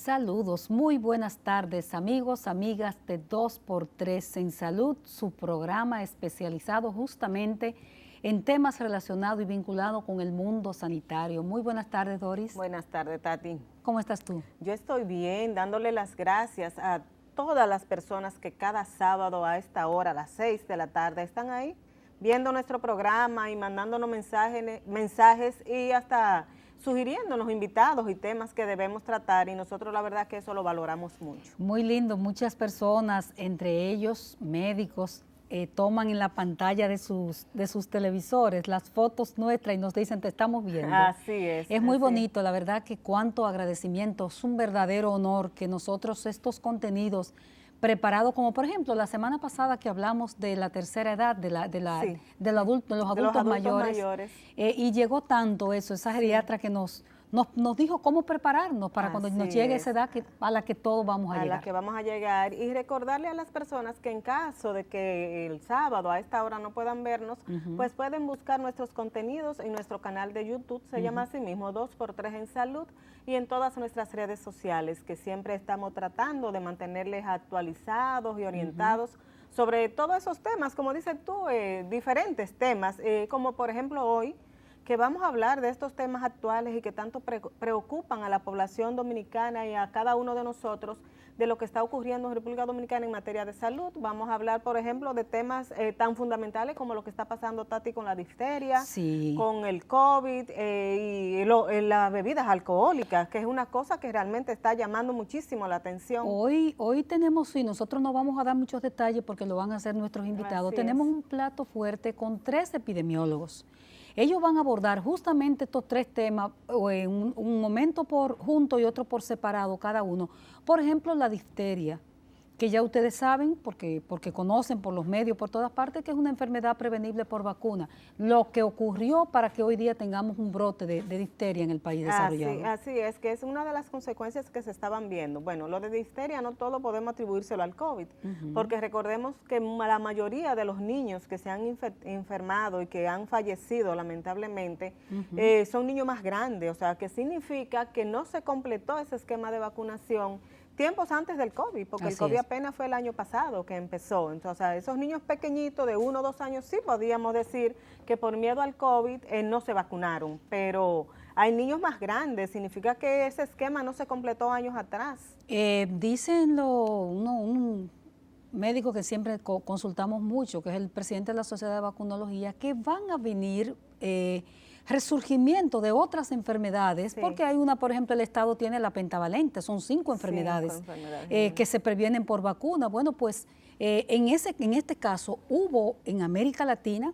Saludos, muy buenas tardes amigos, amigas de 2x3 en Salud, su programa especializado justamente en temas relacionados y vinculados con el mundo sanitario. Muy buenas tardes, Doris. Buenas tardes, Tati. ¿Cómo estás tú? Yo estoy bien, dándole las gracias a todas las personas que cada sábado a esta hora, a las 6 de la tarde, están ahí viendo nuestro programa y mandándonos mensajes y hasta sugiriéndonos invitados y temas que debemos tratar, y nosotros la verdad que eso lo valoramos mucho. Muy lindo, muchas personas, entre ellos médicos, toman en la pantalla de sus televisores las fotos nuestras y nos dicen, te estamos viendo. Así es. Es muy bonito, la verdad que cuánto agradecimiento, es un verdadero honor que nosotros estos contenidos preparados, como por ejemplo la semana pasada que hablamos de la tercera edad, de los adultos mayores. Y llegó tanto eso, esa geriatra que nos dijo cómo prepararnos para cuando nos llegue esa edad a la que todos vamos a llegar. A la que vamos a llegar, y recordarle a las personas que en caso de que el sábado a esta hora no puedan vernos, pues pueden buscar nuestros contenidos en nuestro canal de YouTube, se llama así mismo 2x3 en Salud, y en todas nuestras redes sociales, que siempre estamos tratando de mantenerles actualizados y orientados sobre todos esos temas, como dices tú, diferentes temas, como por ejemplo hoy, que vamos a hablar de estos temas actuales y que tanto preocupan a la población dominicana y a cada uno de nosotros, de lo que está ocurriendo en República Dominicana en materia de salud. Vamos a hablar, por ejemplo, de temas tan fundamentales como lo que está pasando, Tati, con la difteria, con el COVID y las bebidas alcohólicas, que es una cosa que realmente está llamando muchísimo la atención. Hoy tenemos, y nosotros no vamos a dar muchos detalles porque lo van a hacer nuestros invitados, tenemos un plato fuerte con 3 epidemiólogos. Ellos van a abordar justamente estos 3 temas en un momento por junto y otro por separado cada uno. Por ejemplo, la difteria, que ya ustedes saben, porque conocen por los medios, por todas partes, que es una enfermedad prevenible por vacuna. Lo que ocurrió para que hoy día tengamos un brote de difteria en el país desarrollado. Así es, que es una de las consecuencias que se estaban viendo. Bueno, lo de difteria no todo podemos atribuírselo al COVID, porque recordemos que la mayoría de los niños que se han enfermado y que han fallecido lamentablemente son niños más grandes, o sea, que significa que no se completó ese esquema de vacunación tiempos antes del COVID, porque el COVID apenas fue el año pasado que empezó. Entonces, esos niños pequeñitos de 1 o 2 años sí podíamos decir que por miedo al COVID no se vacunaron, pero hay niños más grandes, significa que ese esquema no se completó años atrás. Dicen un médico que siempre consultamos mucho, que es el presidente de la Sociedad de Vacunología, que van a venir resurgimiento de otras enfermedades, porque hay una, por ejemplo, el Estado tiene la pentavalente, son 5 enfermedades que se previenen por vacuna. Bueno, pues en este caso hubo en América Latina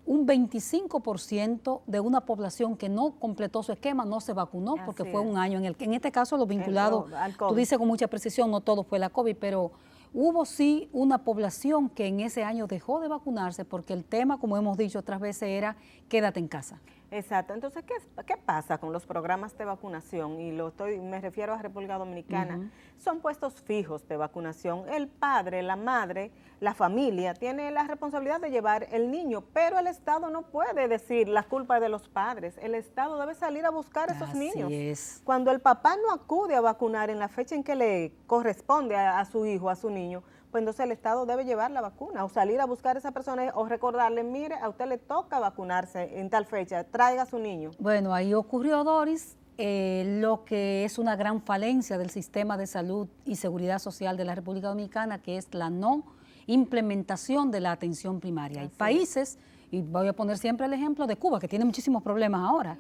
un 25% de una población que no completó su esquema, no se vacunó, porque fue un año en este caso lo vinculado, tú dices con mucha precisión, no todo fue la COVID, pero hubo sí una población que en ese año dejó de vacunarse porque el tema, como hemos dicho otras veces, era quédate en casa. Exacto. Entonces, ¿qué pasa con los programas de vacunación? Y me refiero a República Dominicana. Son puestos fijos de vacunación. El padre, la madre, la familia tiene la responsabilidad de llevar el niño, pero el Estado no puede decir la culpa es de los padres. El Estado debe salir a buscar a esos niños. Cuando el papá no acude a vacunar en la fecha en que le corresponde a su hijo, a su niño, pues entonces el Estado debe llevar la vacuna o salir a buscar a esa persona o recordarle, mire, a usted le toca vacunarse en tal fecha, traiga a su niño. Bueno, ahí ocurrió, Doris, lo que es una gran falencia del sistema de salud y seguridad social de la República Dominicana, que es la no implementación de la atención primaria. Hay países, y voy a poner siempre el ejemplo de Cuba, que tiene muchísimos problemas ahora,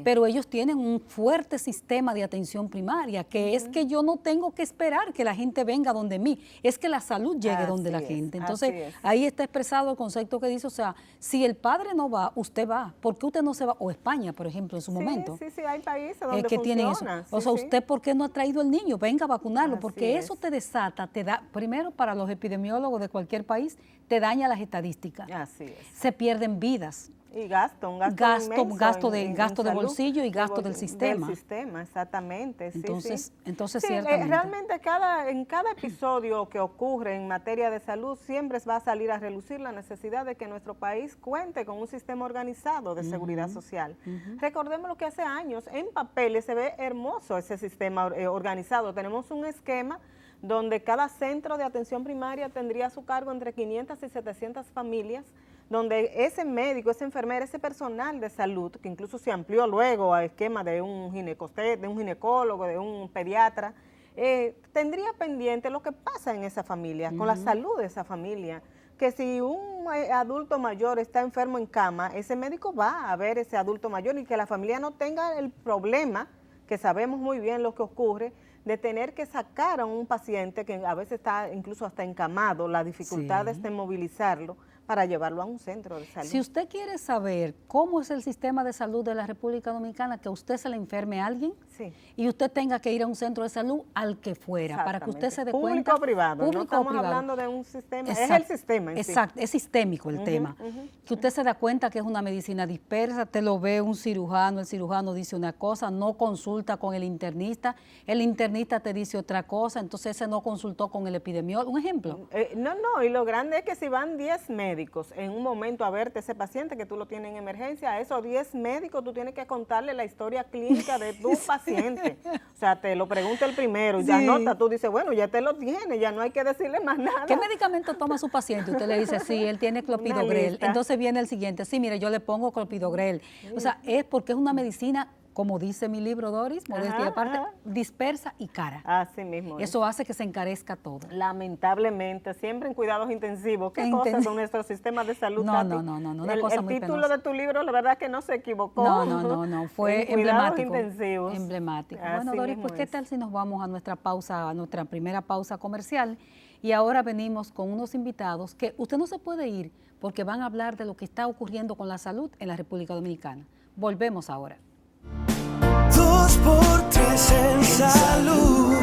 pero ellos tienen un fuerte sistema de atención primaria, que es que yo no tengo que esperar que la gente venga donde mí, es que la salud llegue donde la gente. Entonces, ahí está expresado el concepto que dice, o sea, si el padre no va, usted va, ¿por qué usted no se va? O España, por ejemplo, en su momento. Sí, hay países donde que tienen eso. O sea, ¿usted por qué no ha traído al niño? Venga a vacunarlo, porque eso te desata, te da, primero para los epidemiólogos de cualquier país, te daña las estadísticas. Se pierde pierden vidas. Y un gasto inmenso gasto de salud, bolsillo y gasto del sistema. Del sistema, exactamente. Entonces, sí, ciertamente. Realmente en cada episodio que ocurre en materia de salud siempre va a salir a relucir la necesidad de que nuestro país cuente con un sistema organizado de seguridad social. Recordemos lo que hace años en papeles se ve hermoso ese sistema organizado. Tenemos un esquema donde cada centro de atención primaria tendría a su cargo entre 500 y 700 familias, donde ese médico, ese enfermero, ese personal de salud, que incluso se amplió luego a esquema de un ginecólogo, de un pediatra, tendría pendiente lo que pasa en esa familia, con la salud de esa familia, que si un adulto mayor está enfermo en cama, ese médico va a ver ese adulto mayor y que la familia no tenga el problema, que sabemos muy bien lo que ocurre, de tener que sacar a un paciente que a veces está incluso hasta encamado, la dificultad es de movilizarlo, para llevarlo a un centro de salud. Si usted quiere saber cómo es el sistema de salud de la República Dominicana, que a usted se le enferme a alguien y usted tenga que ir a un centro de salud al que fuera, para que usted se dé cuenta. Público o privado, no estamos hablando de un sistema, es el sistema en sí. Exacto, es sistémico el tema. Que usted se da cuenta que es una medicina dispersa, te lo ve un cirujano, el cirujano dice una cosa, no consulta con el internista te dice otra cosa, entonces ese no consultó con el epidemiólogo, un ejemplo. No, y lo grande es que si van 10 médicos en un momento a verte ese paciente que tú lo tienes en emergencia, a esos 10 médicos tú tienes que contarle la historia clínica de tu paciente. O sea, te lo pregunta el primero, ya nota, tú dices, bueno, ya te lo tiene, ya no hay que decirle más nada. ¿Qué medicamento toma su paciente? Usted le dice, sí, él tiene clopidogrel. Entonces viene el siguiente, sí, mire, yo le pongo clopidogrel. O sea, es porque es una medicina, como dice mi libro, Doris, modestia aparte, dispersa y cara. Así mismo. Eso hace que se encarezca todo. Lamentablemente, siempre en cuidados intensivos. ¿Qué cosas son nuestros sistemas de salud? No, una cosa muy título de tu libro, la verdad que no se equivocó. No, fue emblemático. Intensivos. Emblemático. Así bueno, Doris, pues ¿qué tal si nos vamos a nuestra pausa, a nuestra primera pausa comercial? Y ahora venimos con unos invitados que usted no se puede ir porque van a hablar de lo que está ocurriendo con la salud en la República Dominicana. Volvemos ahora. 2x3 en salud.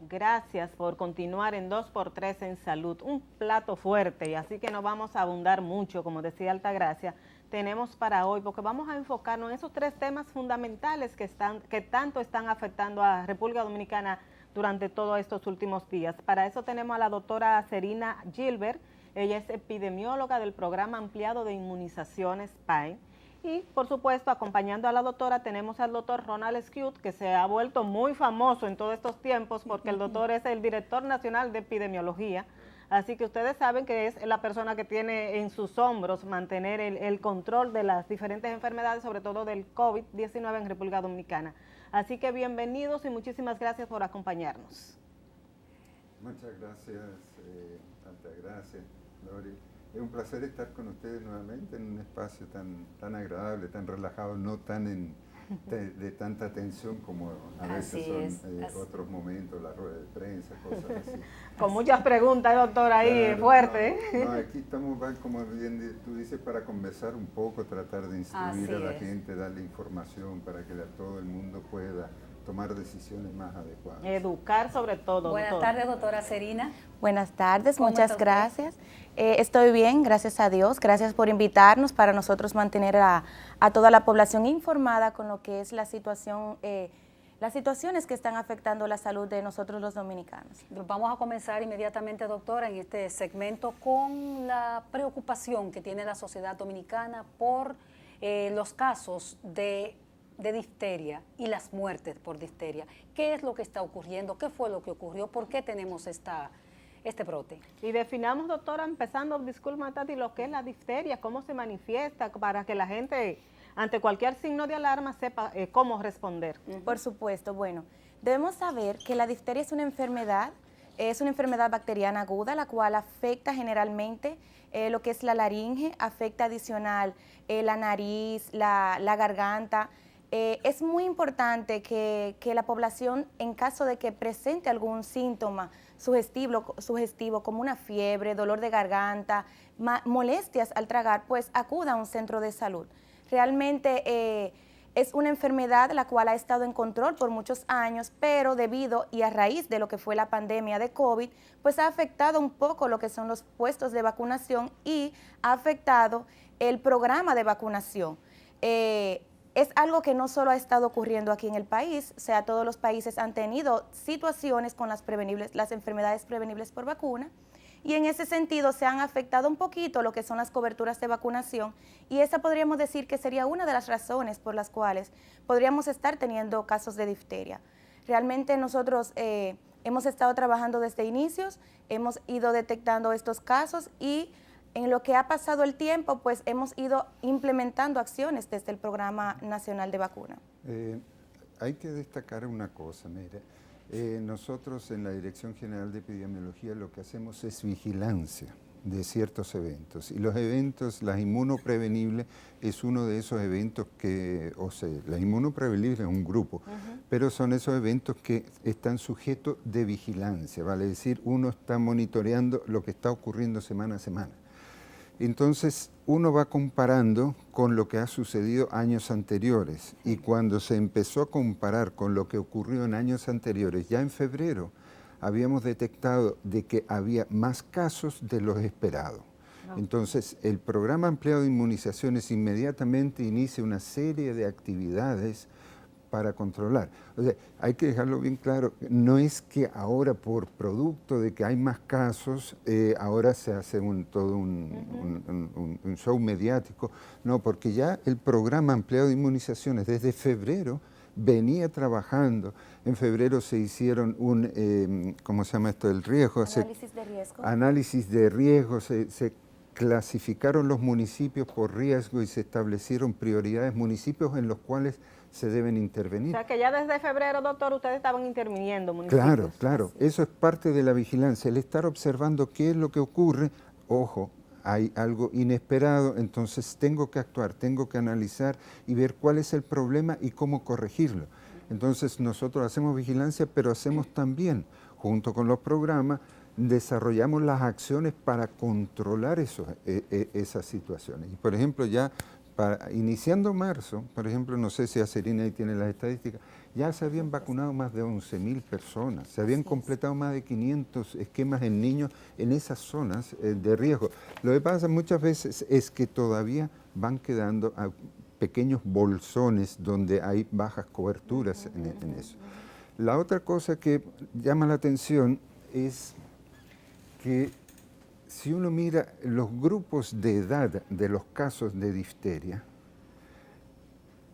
Gracias por continuar en 2x3 en salud, un plato fuerte, y así que no vamos a abundar mucho, como decía Altagracia, tenemos para hoy, porque vamos a enfocarnos en esos 3 temas fundamentales que tanto están afectando a República Dominicana durante todos estos últimos días. Para eso tenemos a la doctora Serina Gilbert. Ella es epidemióloga del Programa Ampliado de Inmunizaciones PAI. Y, por supuesto, acompañando a la doctora, tenemos al doctor Ronald Skute, que se ha vuelto muy famoso en todos estos tiempos, porque el doctor es el director nacional de epidemiología. Así que ustedes saben que es la persona que tiene en sus hombros mantener el control de las diferentes enfermedades, sobre todo del COVID-19 en República Dominicana. Así que bienvenidos y muchísimas gracias por acompañarnos. Muchas gracias, Altagracia, Lori. Es un placer estar con ustedes nuevamente en un espacio tan agradable, tan relajado, no tan de tanta tensión como a veces son otros momentos, la rueda de prensa, cosas así. Con muchas preguntas, doctor, ahí claro, fuerte. No, aquí estamos, como bien tú dices, para conversar un poco, tratar de instruir a la gente, darle información para que todo el mundo pueda tomar decisiones más adecuadas. Educar sobre todo. Buenas tardes, doctora Serina. Buenas tardes, muchas gracias. Estoy bien, gracias a Dios. Gracias por invitarnos para nosotros mantener a toda la población informada con lo que es la situación, las situaciones que están afectando la salud de nosotros los dominicanos. Vamos a comenzar inmediatamente, doctora, en este segmento con la preocupación que tiene la sociedad dominicana por los casos de difteria y las muertes por difteria. ¿Qué es lo que está ocurriendo? ¿Qué fue lo que ocurrió? ¿Por qué tenemos este brote? Y definamos, doctora, empezando, disculpa Tati, lo que es la difteria, cómo se manifiesta, para que la gente ante cualquier signo de alarma sepa cómo responder. Por supuesto, bueno, debemos saber que la difteria es una enfermedad bacteriana aguda, la cual afecta generalmente lo que es la laringe, afecta adicional la nariz, la garganta. Es muy importante que la población, en caso de que presente algún síntoma sugestivo como una fiebre, dolor de garganta, molestias al tragar, pues acuda a un centro de salud. Realmente Es una enfermedad la cual ha estado en control por muchos años, pero debido y a raíz de lo que fue la pandemia de COVID, pues ha afectado un poco lo que son los puestos de vacunación y ha afectado el programa de vacunación. Es algo que no solo ha estado ocurriendo aquí en el país, o sea, todos los países han tenido situaciones con las enfermedades prevenibles por vacuna, y en ese sentido se han afectado un poquito lo que son las coberturas de vacunación, y esa podríamos decir que sería una de las razones por las cuales podríamos estar teniendo casos de difteria. Realmente nosotros hemos estado trabajando desde inicios, hemos ido detectando estos casos y en lo que ha pasado el tiempo, pues hemos ido implementando acciones desde el Programa Nacional de Vacuna. Hay que destacar una cosa, mire. Nosotros en la Dirección General de Epidemiología lo que hacemos es vigilancia de ciertos eventos. Y los eventos, las inmunoprevenibles es uno de esos eventos que, o sea, las inmunoprevenibles es un grupo, pero son esos eventos que están sujetos de vigilancia, vale decir, uno está monitoreando lo que está ocurriendo semana a semana. Entonces, uno va comparando con lo que ha sucedido años anteriores, y cuando se empezó a comparar con lo que ocurrió en años anteriores, ya en febrero habíamos detectado de que había más casos de los esperados. Entonces, el programa ampliado de inmunizaciones inmediatamente inicia una serie de actividades para controlar. O sea, hay que dejarlo bien claro, no es que ahora por producto de que hay más casos, ahora se hace todo un show mediático, no, porque ya el programa ampliado de inmunizaciones desde febrero venía trabajando. En febrero se hicieron ¿cómo se llama esto? El riesgo. Análisis de riesgo. Análisis de riesgo, se clasificaron los municipios por riesgo y se establecieron prioridades, municipios en los cuales se deben intervenir. O sea que ya desde febrero, doctor, ustedes estaban interviniendo municipios. Claro, claro, eso es parte de la vigilancia, el estar observando qué es lo que ocurre. Ojo, hay algo inesperado, entonces tengo que actuar, tengo que analizar y ver cuál es el problema y cómo corregirlo. Entonces nosotros hacemos vigilancia, pero hacemos también, junto con los programas, desarrollamos las acciones para controlar esas situaciones. Y por ejemplo, ya iniciando marzo, por ejemplo, no sé si Acerina ahí tiene las estadísticas, ya se habían vacunado más de 11.000 personas, se habían completado más de 500 esquemas en niños en esas zonas de riesgo. Lo que pasa muchas veces es que todavía van quedando pequeños bolsones donde hay bajas coberturas en eso. La otra cosa que llama la atención es que si uno mira los grupos de edad de los casos de difteria,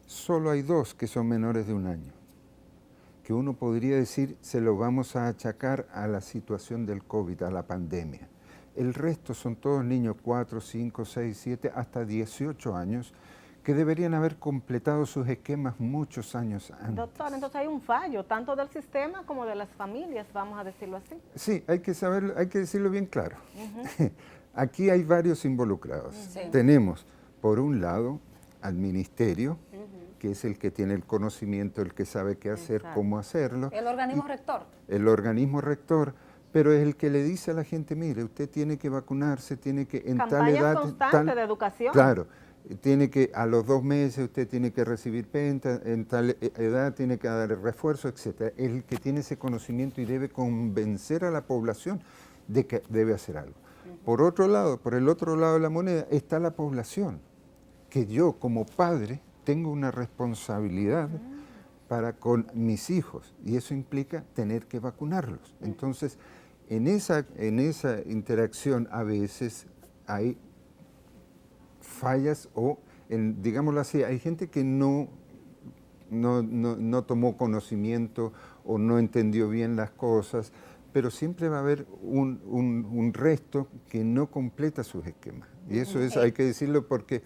solo hay 2 que son menores de 1 año, que uno podría decir se lo vamos a achacar a la situación del COVID, a la pandemia. El resto son todos niños 4, 5, 6, 7, hasta 18 años, que deberían haber completado sus esquemas muchos años antes. Doctor, entonces hay un fallo, tanto del sistema como de las familias, vamos a decirlo así. Sí, hay que saberlo, hay que decirlo bien claro. Aquí hay varios involucrados. Sí. Tenemos, por un lado, al ministerio, que es el que tiene el conocimiento, el que sabe qué hacer, cómo hacerlo. El organismo rector. El organismo rector, pero es el que le dice a la gente, mire, usted tiene que vacunarse, tiene que en tal edad... Campañas constantes de educación. Claro. Tiene que, a los 2 meses usted tiene que recibir penta, en tal edad tiene que dar refuerzo, etc. Es el que tiene ese conocimiento y debe convencer a la población de que debe hacer algo. Por otro lado, por el otro lado de la moneda, está la población, que yo como padre tengo una responsabilidad para con mis hijos, y eso implica tener que vacunarlos. Entonces, en esa interacción a veces hay fallas o, digámoslo así, hay gente que no tomó conocimiento o no entendió bien las cosas, pero siempre va a haber un resto que no completa sus esquemas. Y eso hay que decirlo porque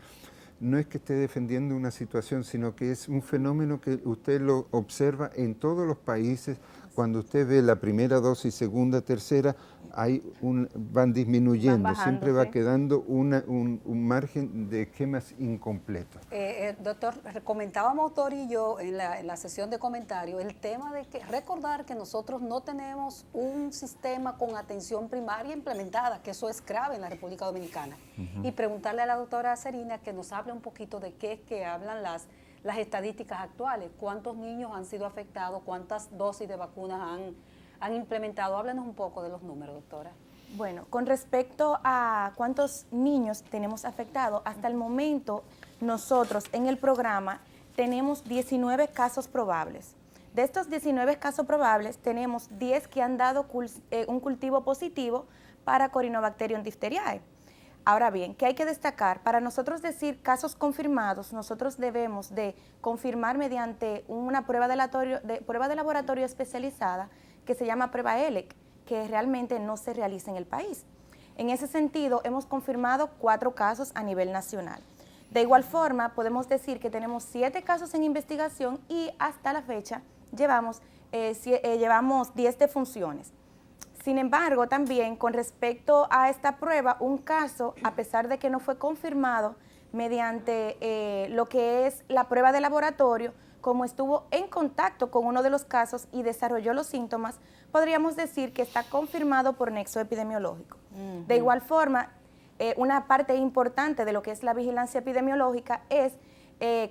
no es que esté defendiendo una situación, sino que es un fenómeno que usted lo observa en todos los países. Cuando usted ve la primera dosis, segunda, tercera, van disminuyendo, Van bajando, siempre va sí. quedando un margen de esquemas incompletos. Doctor, comentábamos Tori y yo en la sesión de comentarios el tema de que recordar que nosotros no tenemos un sistema con atención primaria implementada, que eso es grave en la República Dominicana. Y preguntarle a la doctora Acerina que nos hable un poquito de qué es que hablan las estadísticas actuales. ¿Cuántos niños han sido afectados? ¿Cuántas dosis de vacunas han implementado? Háblanos un poco de los números, doctora. Bueno, con respecto a cuántos niños tenemos afectados, hasta el momento nosotros en el programa tenemos 19 casos probables. De estos 19 casos probables, tenemos 10 que han dado un cultivo positivo para Corynebacterium diphtheriae. Ahora bien, ¿qué hay que destacar? Para nosotros decir casos confirmados, nosotros debemos de confirmar mediante una prueba de laboratorio especializada que se llama prueba ELEC, que realmente no se realiza en el país. En ese sentido, hemos confirmado 4 casos a nivel nacional. De igual forma, podemos decir que tenemos 7 casos en investigación y hasta la fecha llevamos 10 defunciones. Sin embargo, también con respecto a esta prueba, un caso, a pesar de que no fue confirmado mediante lo que es la prueba de laboratorio, como estuvo en contacto con uno de los casos y desarrolló los síntomas, podríamos decir que está confirmado por nexo epidemiológico. De igual forma, una parte importante de lo que es la vigilancia epidemiológica es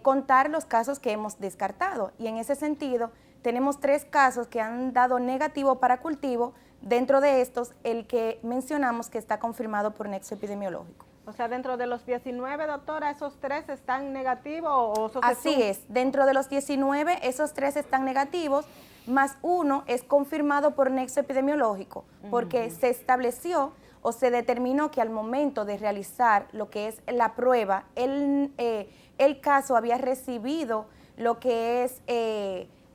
contar los casos que hemos descartado. Y en ese sentido, tenemos 3 casos que han dado negativo para cultivo. Dentro de estos, el que mencionamos que está confirmado por nexo epidemiológico. O sea, dentro de los 19, doctora, ¿esos 3 están negativos? O Así es, dentro de los 19, esos 3 están negativos, más 1 es confirmado por nexo epidemiológico, porque se estableció o se determinó que al momento de realizar lo que es la prueba, el caso había recibido lo que es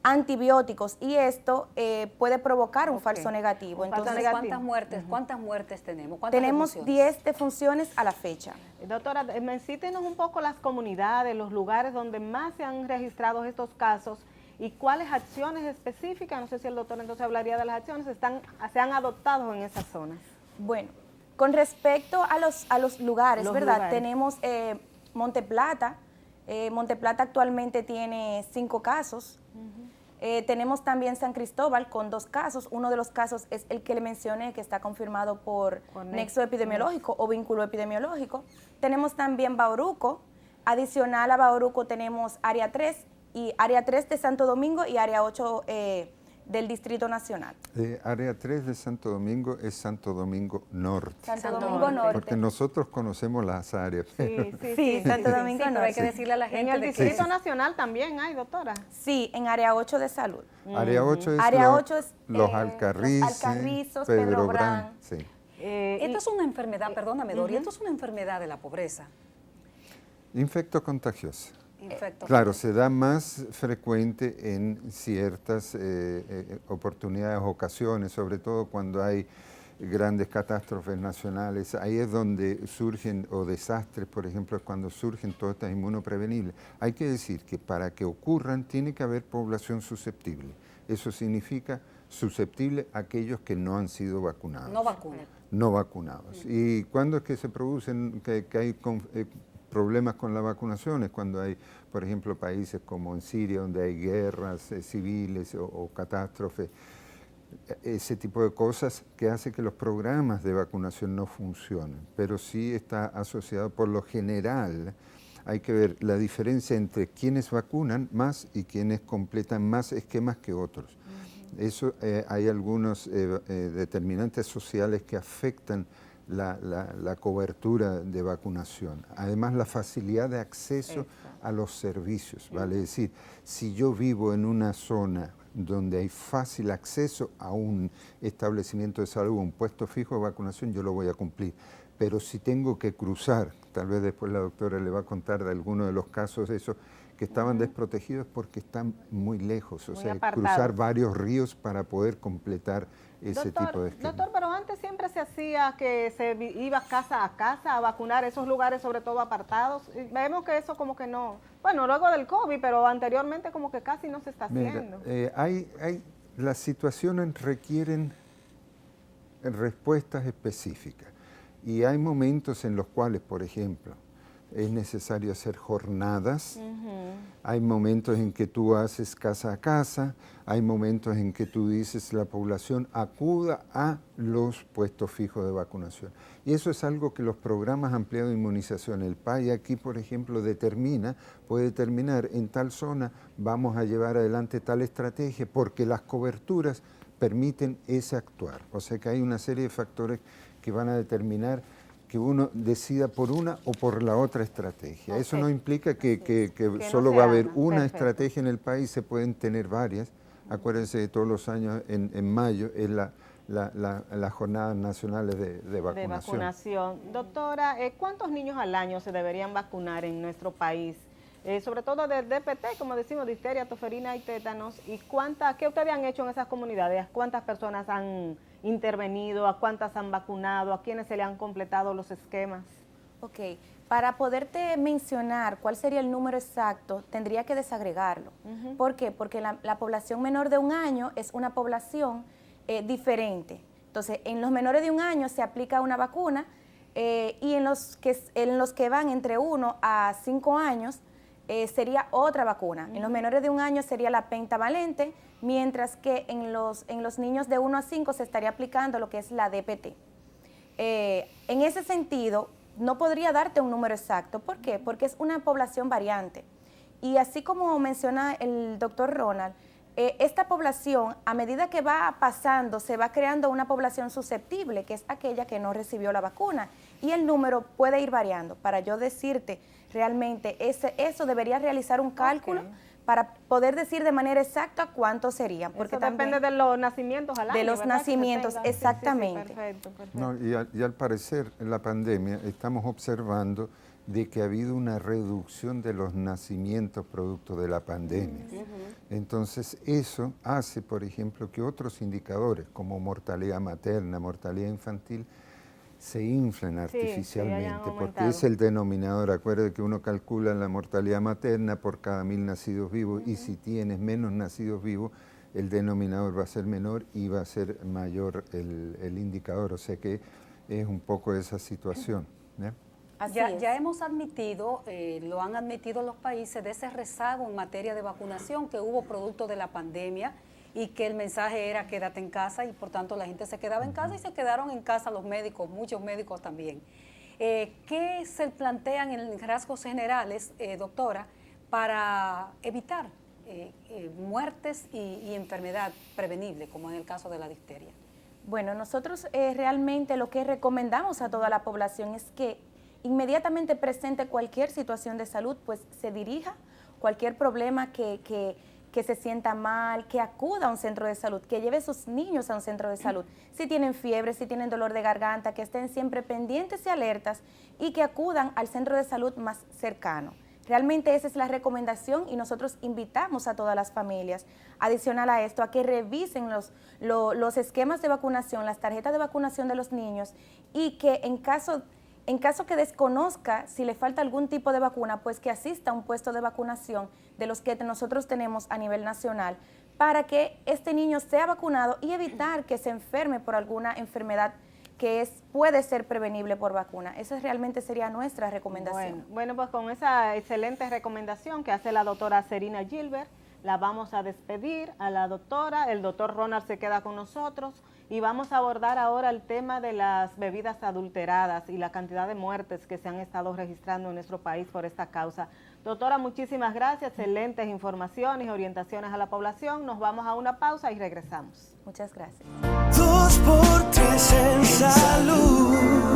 antibióticos y esto puede provocar un falso negativo. Entonces, ¿cuántas muertes tenemos? Tenemos 10 defunciones a la fecha. Doctora, cítenos un poco las comunidades, los lugares donde más se han registrado estos casos y cuáles acciones específicas, no sé si el doctor entonces hablaría de las acciones, se han adoptado en esas zonas. Bueno, con respecto a los lugares, ¿verdad? Tenemos Monteplata. Monteplata actualmente tiene 5 casos. Tenemos también San Cristóbal con 2 casos. Uno de los casos es el que le mencioné, que está confirmado por nexo epidemiológico o vínculo epidemiológico. Tenemos también Bauruco. Adicional a Bauruco tenemos área 3 de Santo Domingo y área 8 del Distrito Nacional. Área 3 de Santo Domingo es Santo Domingo Norte. Santo Domingo Norte. Porque nosotros conocemos las áreas. Sí, Santo Domingo Norte. Pero hay que decirle a la gente en el Distrito Nacional también hay, doctora. Sí, en área 8 de salud. Área 8 es, los Alcarrizos, Pedro Brán. Sí. Esto es una enfermedad, perdóname, Dori, esto es una enfermedad de la pobreza. Infecto contagioso. Claro, se da más frecuente en ciertas oportunidades, ocasiones, sobre todo cuando hay grandes catástrofes nacionales. Ahí es donde surgen, o desastres, por ejemplo, es cuando surgen todas estas inmunoprevenibles. Hay que decir que para que ocurran tiene que haber población susceptible. Eso significa susceptible a aquellos que no han sido vacunados. No vacunados. ¿Y cuándo es que se producen, que hay problemas con la vacunación? Es cuando hay, por ejemplo, países como en Siria, donde hay guerras civiles o catástrofes, ese tipo de cosas que hace que los programas de vacunación no funcionen, pero sí está asociado por lo general. Hay que ver la diferencia entre quienes vacunan más y quienes completan más esquemas que otros. Eso, hay algunos determinantes sociales que afectan la cobertura de vacunación. Además, la facilidad de acceso a los servicios, ¿vale? Es decir, si yo vivo en una zona donde hay fácil acceso a un establecimiento de salud, un puesto fijo de vacunación, yo lo voy a cumplir. Pero si tengo que cruzar, tal vez después la doctora le va a contar de alguno de los casos de esos que estaban desprotegidos porque están muy lejos, o sea, cruzar varios ríos para poder completar ese tipo de esquema. Doctor, pero antes siempre se hacía que se iba casa a casa a vacunar, esos lugares sobre todo apartados. Vemos que eso como que no, bueno, luego del COVID, pero anteriormente como que casi no se está haciendo. Las situaciones requieren respuestas específicas y hay momentos en los cuales, por ejemplo, es necesario hacer jornadas. Hay momentos en que tú haces casa a casa, hay momentos en que tú dices la población acuda a los puestos fijos de vacunación. Y eso es algo que los programas ampliados de inmunización, el PAI aquí, por ejemplo, puede determinar en tal zona vamos a llevar adelante tal estrategia porque las coberturas permiten ese actuar. O sea que hay una serie de factores que van a determinar que uno decida por una o por la otra estrategia. Eso no implica que solo va a haber una estrategia en el país, se pueden tener varias. Acuérdense que todos los años en mayo es las jornadas nacionales de vacunación. Doctora, ¿cuántos niños al año se deberían vacunar en nuestro país? Sobre todo del DPT, como decimos, difteria, toferina y tétanos. ¿Y qué ustedes han hecho en esas comunidades? ¿Cuántas personas han intervenido? ¿A cuántas han vacunado? ¿A quiénes se le han completado los esquemas? Ok, para poderte mencionar cuál sería el número exacto, tendría que desagregarlo. ¿Por qué? Porque la población menor de 1 año es una población diferente. Entonces, en los menores de 1 año se aplica una vacuna y en los que van entre 1 a 5 años sería otra vacuna. En los menores de 1 año sería la pentavalente, mientras que en los niños de 1 a 5 se estaría aplicando lo que es la DPT. En ese sentido, no podría darte un número exacto. ¿Por qué? Porque es una población variante. Y así como menciona el doctor Ronald, esta población, a medida que va pasando, se va creando una población susceptible, que es aquella que no recibió la vacuna. Y el número puede ir variando. Para yo decirte realmente, eso debería realizar un cálculo para poder decir de manera exacta cuánto serían. Porque eso depende de los nacimientos al año, de los ¿verdad? nacimientos, exactamente. Sí, perfecto. No, y al parecer en la pandemia estamos observando de que ha habido una reducción de los nacimientos producto de la pandemia. Entonces eso hace, por ejemplo, que otros indicadores como mortalidad materna, mortalidad infantil, se inflen artificialmente, porque es el denominador. Acuérdate que uno calcula la mortalidad materna por cada 1000 nacidos vivos y si tienes menos nacidos vivos, el denominador va a ser menor y va a ser mayor el indicador. O sea que es un poco esa situación. Ya hemos admitido, lo han admitido los países, de ese rezago en materia de vacunación que hubo producto de la pandemia y que el mensaje era quédate en casa y por tanto la gente se quedaba en casa y se quedaron en casa los médicos, muchos médicos también. ¿Qué se plantean en rasgos generales, doctora, para evitar muertes y enfermedad prevenible, como en el caso de la difteria? Bueno, nosotros realmente lo que recomendamos a toda la población es que inmediatamente presente cualquier situación de salud, pues se dirija, cualquier problema que se sienta mal, que acuda a un centro de salud, que lleve a sus niños a un centro de salud. Si tienen fiebre, si tienen dolor de garganta, que estén siempre pendientes y alertas y que acudan al centro de salud más cercano. Realmente esa es la recomendación y nosotros invitamos a todas las familias, adicional a esto, a que revisen los esquemas de vacunación, las tarjetas de vacunación de los niños y que en caso que desconozca si le falta algún tipo de vacuna, pues que asista a un puesto de vacunación de los que nosotros tenemos a nivel nacional para que este niño sea vacunado y evitar que se enferme por alguna enfermedad que puede ser prevenible por vacuna. Esa realmente sería nuestra recomendación. Bueno, pues con esa excelente recomendación que hace la doctora Serina Gilbert, la vamos a despedir a la doctora, el doctor Ronald se queda con nosotros y vamos a abordar ahora el tema de las bebidas adulteradas y la cantidad de muertes que se han estado registrando en nuestro país por esta causa. Doctora, muchísimas gracias, excelentes informaciones y orientaciones a la población. Nos vamos a una pausa y regresamos. Muchas gracias. 2 por 3 en salud.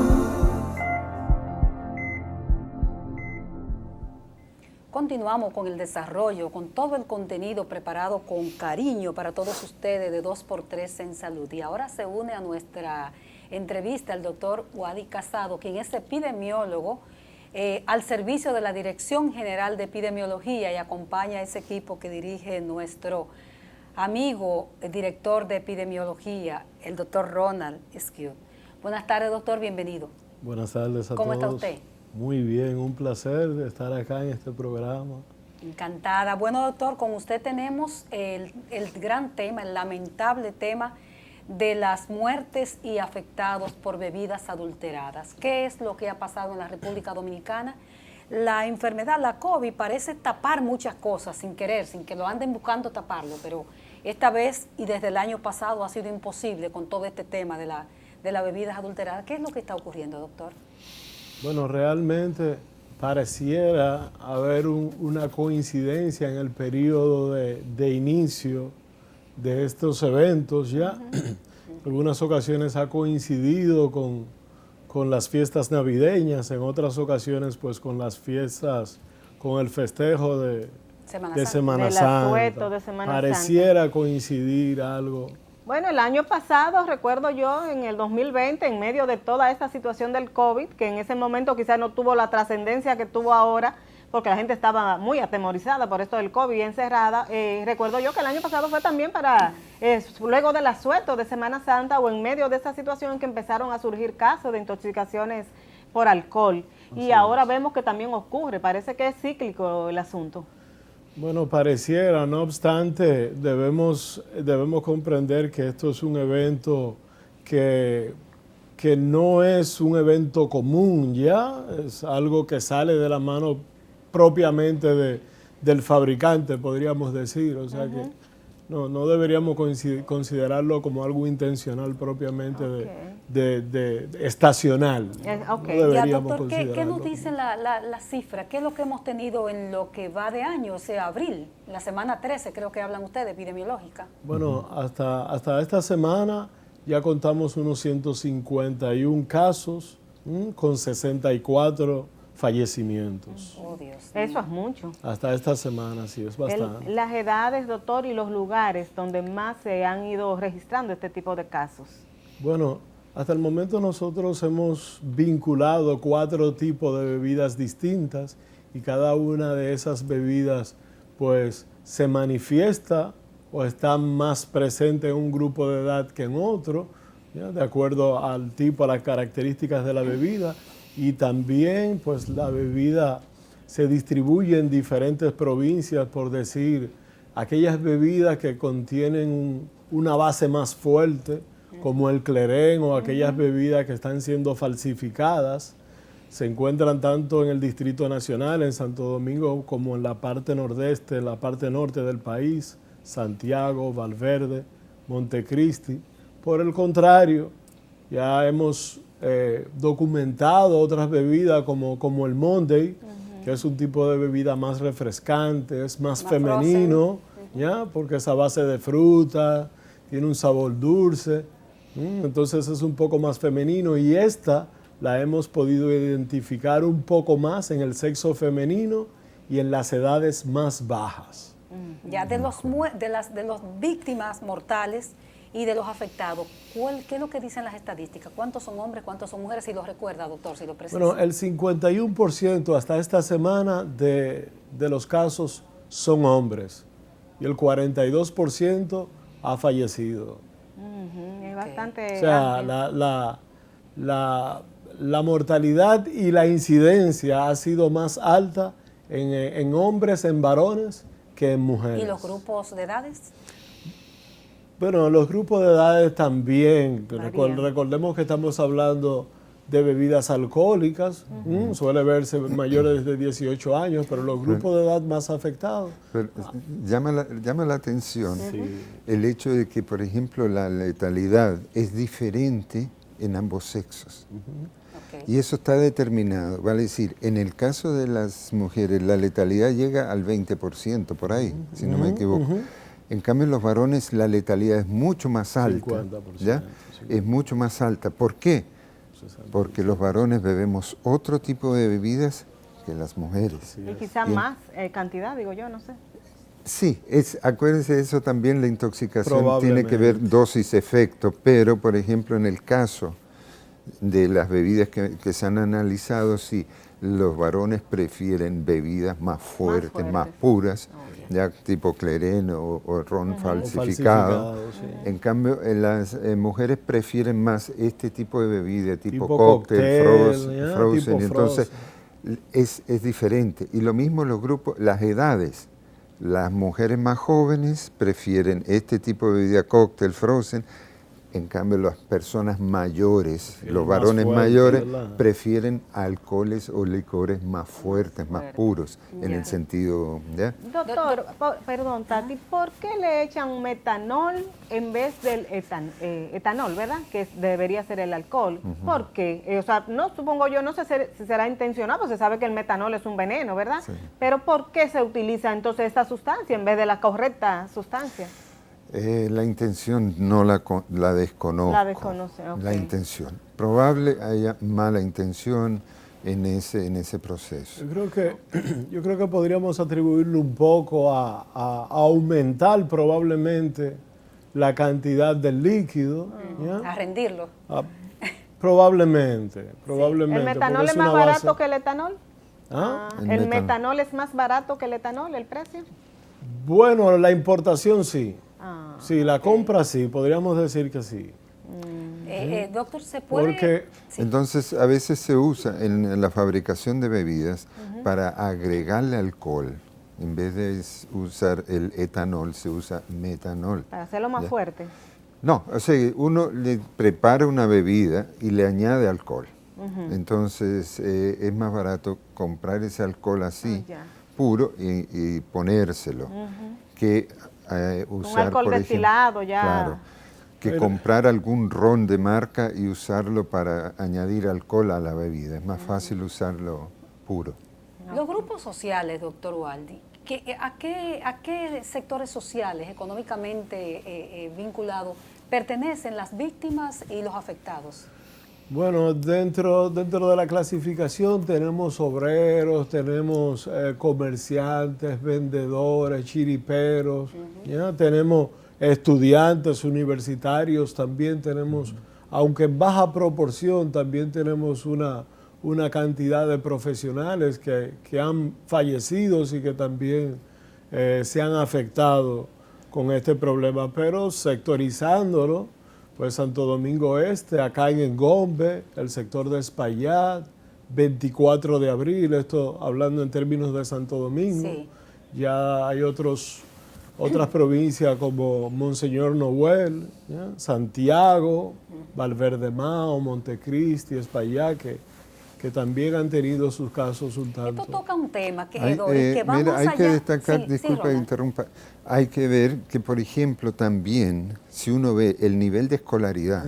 Continuamos con el desarrollo, con todo el contenido preparado con cariño para todos ustedes de 2x3 en Salud. Y ahora se une a nuestra entrevista el doctor Wadi Casado, quien es epidemiólogo al servicio de la Dirección General de Epidemiología y acompaña a ese equipo que dirige nuestro amigo, el director de epidemiología, el doctor Ronald Esquiu. Buenas tardes, doctor, bienvenido. Buenas tardes a todos. ¿Cómo está usted? Muy bien, un placer de estar acá en este programa. Encantada. Bueno, doctor, con usted tenemos el gran tema, el lamentable tema de las muertes y afectados por bebidas adulteradas. ¿Qué es lo que ha pasado en la República Dominicana? la enfermedad, la COVID, parece tapar muchas cosas sin querer, sin que lo anden buscando taparlo, pero esta vez y desde el año pasado ha sido imposible con todo este tema de las bebidas adulteradas. ¿Qué es lo que está ocurriendo, doctor? Bueno, realmente pareciera haber una coincidencia en el periodo de inicio de estos eventos ya. En algunas ocasiones ha coincidido con las fiestas navideñas, en otras ocasiones pues con las fiestas, con el festejo de Semana Santa. Asueto de Semana Pareciera coincidir algo. Bueno, el año pasado, recuerdo yo, en el 2020, en medio de toda esta situación del COVID, que en ese momento quizás no tuvo la trascendencia que tuvo ahora, porque la gente estaba muy atemorizada por esto del COVID y encerrada, recuerdo yo que el año pasado fue también para, luego del asueto de Semana Santa o en medio de esa situación en que empezaron a surgir casos de intoxicaciones por alcohol. Y ahora vemos que también ocurre, parece que es cíclico el asunto. Bueno, pareciera, no obstante, debemos comprender que esto es un evento que no es un evento común ya, es algo que sale de la mano propiamente del fabricante, podríamos decir, o sea que no deberíamos considerarlo como algo intencional propiamente de estacional. Okay. No Ya, deberíamos doctor, ¿qué nos considerarlo. dice la cifra? ¿Qué es lo que hemos tenido en lo que va de año, o sea, abril, la semana 13, creo que hablan ustedes, epidemiológica? Bueno, hasta esta semana ya contamos unos 151 casos con 64 fallecimientos. Oh, Dios. Eso es mucho. Hasta esta semana, sí, es bastante. Las edades, doctor, y los lugares donde más se han ido registrando este tipo de casos. Bueno, hasta el momento nosotros hemos vinculado 4 tipos de bebidas distintas y cada una de esas bebidas pues se manifiesta o está más presente en un grupo de edad que en otro, ¿ya? De acuerdo al tipo, a las características de la bebida, y también pues la bebida se distribuye en diferentes provincias, por decir, aquellas bebidas que contienen una base más fuerte, como el clerén o aquellas bebidas que están siendo falsificadas, se encuentran tanto en el Distrito Nacional, en Santo Domingo, como en la parte nordeste, en la parte norte del país, Santiago, Valverde, Montecristi. Por el contrario, ya hemos documentado otras bebidas como el Monday, que es un tipo de bebida más refrescante, es más femenino, ¿ya? Porque es a base de fruta, tiene un sabor dulce, entonces es un poco más femenino, y esta la hemos podido identificar un poco más en el sexo femenino y en las edades más bajas. Ya de las víctimas mortales y de los afectados, ¿qué es lo que dicen las estadísticas? ¿Cuántos son hombres, cuántos son mujeres? Si lo recuerda, doctor, si lo precisa. Bueno, el 51% hasta esta semana de los casos son hombres y el 42% ha fallecido. Es bastante O sea, la mortalidad y la incidencia ha sido más alta en hombres, en varones, que en mujeres. ¿Y los grupos de edades? Bueno, los grupos de edades también. Recordemos que estamos hablando de bebidas alcohólicas, suele verse mayores de 18 años, pero los grupos de edad más afectados. Pero llama la atención el hecho de que, por ejemplo, la letalidad es diferente en ambos sexos. Y eso está determinado, vale decir, en el caso de las mujeres la letalidad llega al 20% por ahí, si no me equivoco. En cambio, en los varones la letalidad es mucho más alta, 50%, ¿ya? Es mucho más alta. ¿Por qué? Porque los varones bebemos otro tipo de bebidas que las mujeres. y quizás más cantidad, digo yo, no sé. Sí, acuérdense, eso también, la intoxicación tiene que ver dosis-efecto, pero por ejemplo en el caso de las bebidas que se han analizado, sí, los varones prefieren bebidas más fuertes, más puras, ya tipo clerén o ron falsificado. En cambio, las mujeres prefieren más este tipo de bebida, tipo cóctel, frozen. Entonces, es diferente. Y lo mismo los grupos, las edades. Las mujeres más jóvenes prefieren este tipo de bebida, cóctel, frozen, En cambio, las personas mayores, Prefieren los más varones fuerte, mayores, ¿verdad? prefieren alcoholes o licores más fuertes, más puros, en Ya. el sentido, ¿ya? Doctor, perdón, Tati, ¿por qué le echan metanol en vez del etanol, verdad? Que debería ser el alcohol. ¿Por qué? O sea, no supongo yo, no sé si será intencional, pues se sabe que el metanol es un veneno, ¿verdad? Sí. Pero ¿por qué se utiliza entonces esta sustancia en vez de la correcta sustancia? La intención no la desconozco. La desconoce, ok. La intención. Probable haya mala intención en ese proceso. Yo creo que podríamos atribuirlo un poco a aumentar probablemente la cantidad del líquido. ¿ya? A rendirlo. Probablemente. ¿El metanol porque es más una base- barato que el etanol? ¿Ah? ¿El metanol es más barato que el etanol, el precio? Bueno, la importación sí. Ah, Sí, la compra sí, podríamos decir que sí. Doctor, ¿se puede...? Porque Sí. Entonces, a veces se usa en la fabricación de bebidas para agregarle alcohol. En vez de usar el etanol, se usa metanol. para hacerlo más Ya. fuerte. No, o sea, uno le prepara una bebida y le añade alcohol. Entonces, es más barato comprar ese alcohol así, ya. puro, y ponérselo, que usar, alcohol por destilado ejemplo, ya. claro, que Pero- comprar algún ron de marca y usarlo para añadir alcohol a la bebida. Es más fácil usarlo puro. Los grupos sociales, doctor Waldi, ¿a qué sectores sociales económicamente vinculados pertenecen las víctimas y los afectados? Bueno, dentro de la clasificación tenemos obreros, tenemos comerciantes, vendedores, chiriperos, ¿ya? Tenemos estudiantes universitarios, también tenemos, aunque en baja proporción, también tenemos una cantidad de profesionales que han fallecido y que también se han afectado con este problema, pero sectorizándolo, pues Santo Domingo Este, acá en Engombe, el sector de Espaillat, 24 de abril, esto hablando en términos de Santo Domingo. Sí. Ya hay otras provincias como Monseñor Noel, ¿ya? Santiago, Valverde Mao, Montecristi, Espaillat, que también han tenido sus casos un tanto. Esto toca un tema que, Hay, Doris, que va mira, más hay allá. que destacar, Sí, disculpa que Ronald. interrumpa, hay que ver que, por ejemplo, también, si uno ve el nivel de escolaridad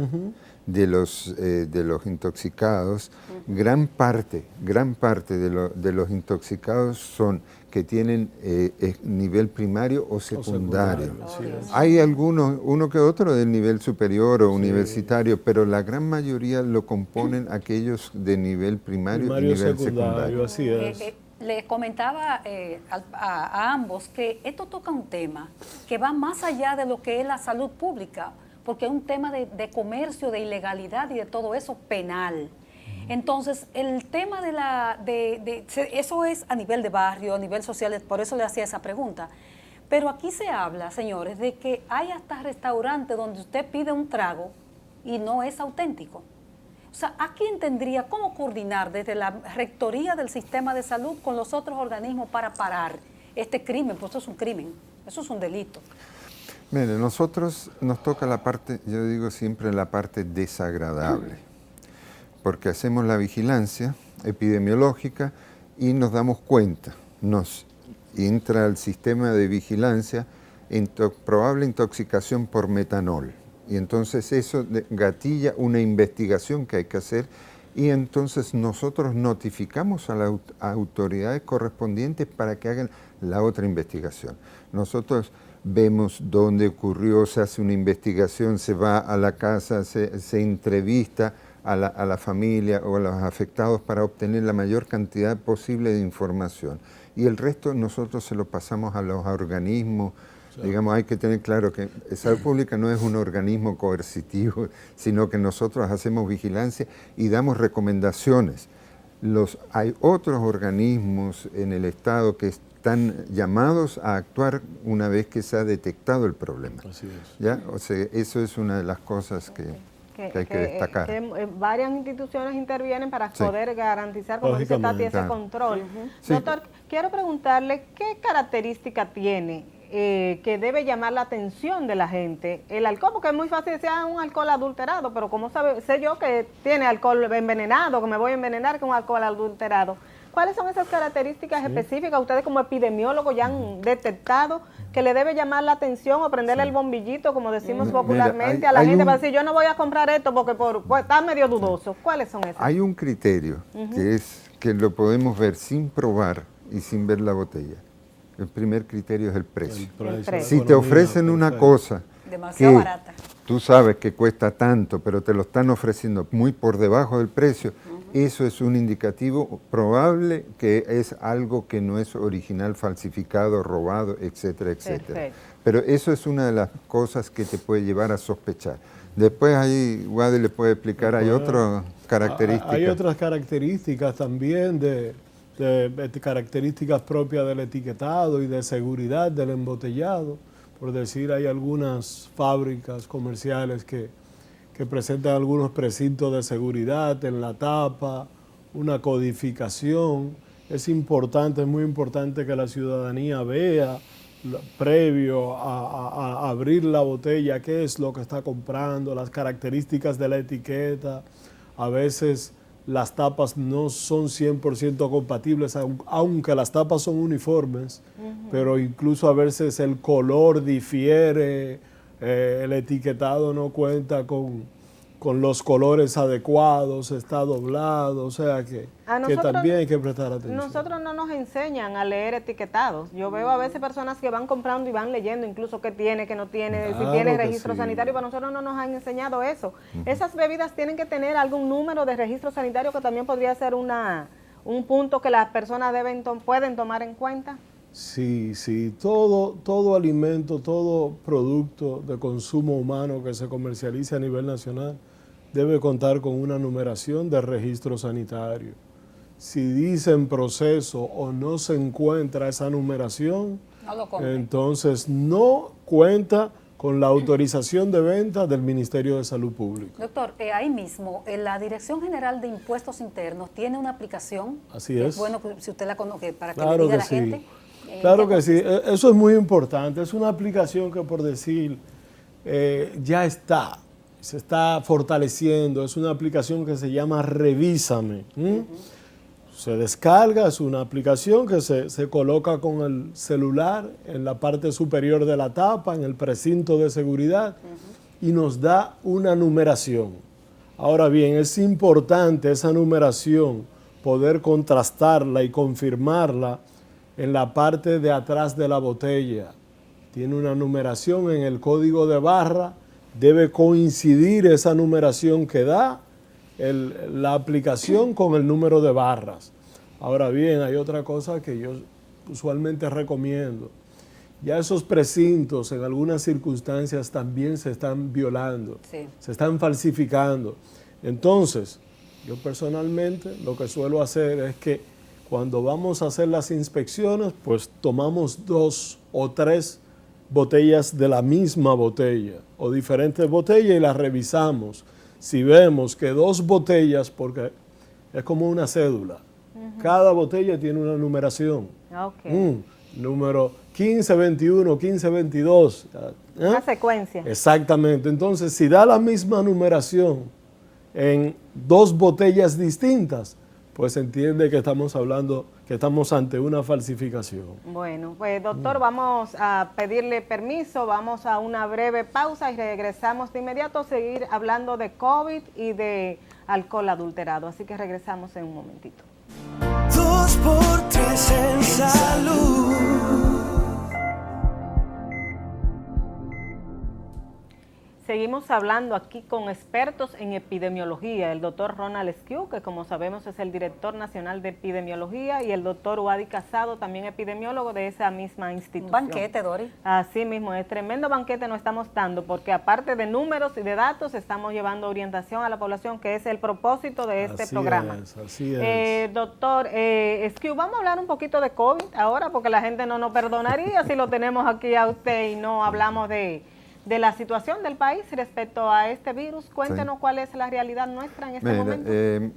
de los intoxicados, gran parte de los intoxicados son que tienen nivel primario o secundario. así es. Hay algunos, uno que otro del nivel superior o universitario, pero la gran mayoría lo componen aquellos de nivel primario y Primario, nivel secundario, secundario. así es. Les comentaba a ambos que esto toca un tema que va más allá de lo que es la salud pública, porque es un tema de comercio, de ilegalidad y de todo eso penal. Entonces, el tema eso es a nivel de barrio, a nivel social, por eso le hacía esa pregunta. Pero aquí se habla, señores, de que hay hasta restaurantes donde usted pide un trago y no es auténtico. O sea, ¿a quién tendría cómo coordinar desde la rectoría del sistema de salud con los otros organismos para parar este crimen? Pues eso es un crimen, eso es un delito. Mire, nosotros nos toca la parte, yo digo siempre la parte desagradable, porque hacemos la vigilancia epidemiológica y nos damos cuenta, nos entra al sistema de vigilancia probable intoxicación por metanol. Y entonces eso gatilla una investigación que hay que hacer y entonces nosotros notificamos a las autoridades correspondientes para que hagan la otra investigación. Nosotros vemos dónde ocurrió, se hace una investigación, se va a la casa, se entrevista a la familia o a los afectados para obtener la mayor cantidad posible de información. Y el resto nosotros se lo pasamos a los organismos. Digamos, hay que tener claro que Salud Pública no es un organismo coercitivo, sino que nosotros hacemos vigilancia y damos recomendaciones. Hay otros organismos en el Estado que están llamados a actuar una vez que se ha detectado el problema. Así es. ¿Ya? O sea, eso es una de las cosas que hay que destacar. Varias instituciones intervienen para Sí. poder garantizar, como dice Tati, ese Claro. control. Sí. Doctor, quiero preguntarle qué característica tiene que debe llamar la atención de la gente? El alcohol, porque es muy fácil decir, un alcohol adulterado, pero ¿cómo sé yo que tiene alcohol envenenado, que me voy a envenenar con alcohol adulterado? ¿Cuáles son esas características específicas ustedes como epidemiólogos ya han detectado que le debe llamar la atención o prenderle el bombillito, como decimos popularmente, a la gente para decir, yo no voy a comprar esto porque está medio dudoso? ¿Cuáles son esas? Hay un criterio que lo podemos ver sin probar y sin ver la botella. El primer criterio es el precio. Si te ofrecen una cosa demasiado barata, tú sabes que cuesta tanto, pero te lo están ofreciendo muy por debajo del precio, eso es un indicativo probable que es algo que no es original, falsificado, robado, etcétera, etcétera. Perfecto. Pero eso es una de las cosas que te puede llevar a sospechar. Después ahí Wade le puede explicar, hay otras características. Hay otras características también de características propias del etiquetado y de seguridad del embotellado. Por decir, hay algunas fábricas comerciales que presentan algunos precintos de seguridad en la tapa, una codificación. Es importante, es muy importante que la ciudadanía vea previo a abrir la botella qué es lo que está comprando, las características de la etiqueta. A veces las tapas no son 100% compatibles, aunque las tapas son uniformes, pero incluso a veces el color difiere, el etiquetado no cuenta con los colores adecuados, está doblado, o sea que también hay que prestar atención. Nosotros no nos enseñan a leer etiquetados. Yo veo a veces personas que van comprando y van leyendo incluso qué tiene, qué no tiene, si tiene registro sanitario, pero nosotros no nos han enseñado eso. Esas bebidas tienen que tener algún número de registro sanitario que también podría ser un punto que las personas pueden tomar en cuenta. Sí, todo alimento, todo producto de consumo humano que se comercialice a nivel nacional debe contar con una numeración de registro sanitario. Si dice en proceso o no se encuentra esa numeración, entonces no cuenta con la autorización de venta del Ministerio de Salud Pública. Doctor, ahí mismo, la Dirección General de Impuestos Internos tiene una aplicación. Así es. Bueno, si usted la conoce, para que claro le diga a la sí. gente. Claro que sí, eso es muy importante. Es una aplicación que, por decir, ya está, se está fortaleciendo. Es una aplicación que se llama Revísame. Se descarga, es una aplicación que se coloca con el celular en la parte superior de la tapa, en el precinto de seguridad, y nos da una numeración. Ahora bien, es importante esa numeración, poder contrastarla y confirmarla en la parte de atrás de la botella. Tiene una numeración en el código de barra, debe coincidir esa numeración que da la aplicación con el número de barras. Ahora bien, hay otra cosa que yo usualmente recomiendo. Ya esos precintos en algunas circunstancias también se están violando, se están falsificando. Entonces, yo personalmente lo que suelo hacer es que cuando vamos a hacer las inspecciones, pues tomamos 2 o 3 botellas de la misma botella o diferentes botellas y las revisamos. Si vemos que 2 botellas, porque es como una cédula, cada botella tiene una numeración. Número 1521, 1522. Una secuencia. Exactamente. Entonces, si da la misma numeración en 2 botellas distintas, pues entiende que estamos hablando, que estamos ante una falsificación. Bueno, pues doctor, vamos a pedirle permiso, vamos a una breve pausa y regresamos de inmediato a seguir hablando de COVID y de alcohol adulterado. Así que regresamos en un momentito. 2 por 3 en salud. Seguimos hablando aquí con expertos en epidemiología, el doctor Ronald Esquiu, que como sabemos es el director nacional de epidemiología, y el doctor Wadi Casado, también epidemiólogo de esa misma institución. Un banquete, Dori. Así mismo, es tremendo banquete nos estamos dando, porque aparte de números y de datos, estamos llevando orientación a la población, que es el propósito de este programa. Así es. Doctor Esquiu, vamos a hablar un poquito de COVID ahora, porque la gente no nos perdonaría si lo tenemos aquí a usted y no hablamos de la situación del país respecto a este virus. Cuéntenos cuál es la realidad nuestra en este momento.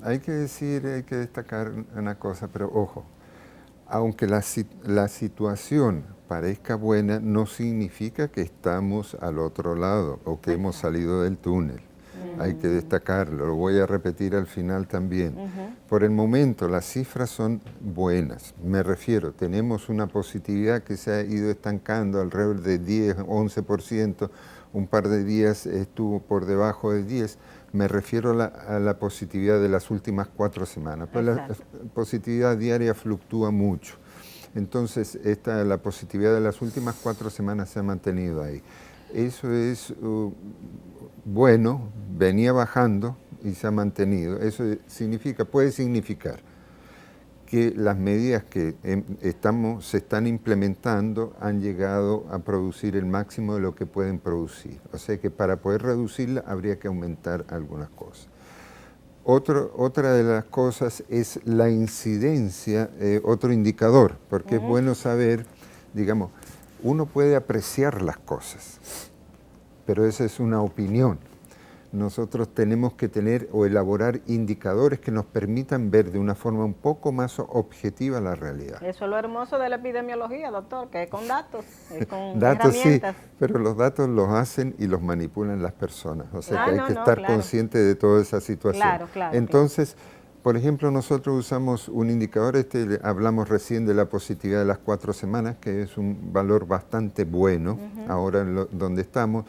Hay que destacar una cosa, pero ojo, aunque la situación parezca buena no significa que estamos al otro lado o que hemos salido del túnel. Hay que destacarlo, lo voy a repetir al final también. Por el momento las cifras son buenas, me refiero, tenemos una positividad que se ha ido estancando alrededor de 10, 11%, un par de días estuvo por debajo de 10%, me refiero a la positividad de las últimas 4 semanas, pues la positividad diaria fluctúa mucho. Entonces, la positividad de las últimas 4 semanas se ha mantenido ahí. Eso es bueno, venía bajando y se ha mantenido. Eso puede significar que las medidas que se están implementando han llegado a producir el máximo de lo que pueden producir. O sea que para poder reducirla habría que aumentar algunas cosas. Otra de las cosas es la incidencia, otro indicador, porque es bueno saber, digamos, uno puede apreciar las cosas, pero esa es una opinión. Nosotros tenemos que tener o elaborar indicadores que nos permitan ver de una forma un poco más objetiva la realidad. Eso es lo hermoso de la epidemiología, doctor, que es con datos, es con datos herramientas. Sí, pero los datos los hacen y los manipulan las personas. O sea que hay que estar claro. consciente de toda esa situación. Claro, Entonces, por ejemplo, nosotros usamos un indicador, hablamos recién de la positividad de las 4 semanas, que es un valor bastante bueno, ahora donde estamos.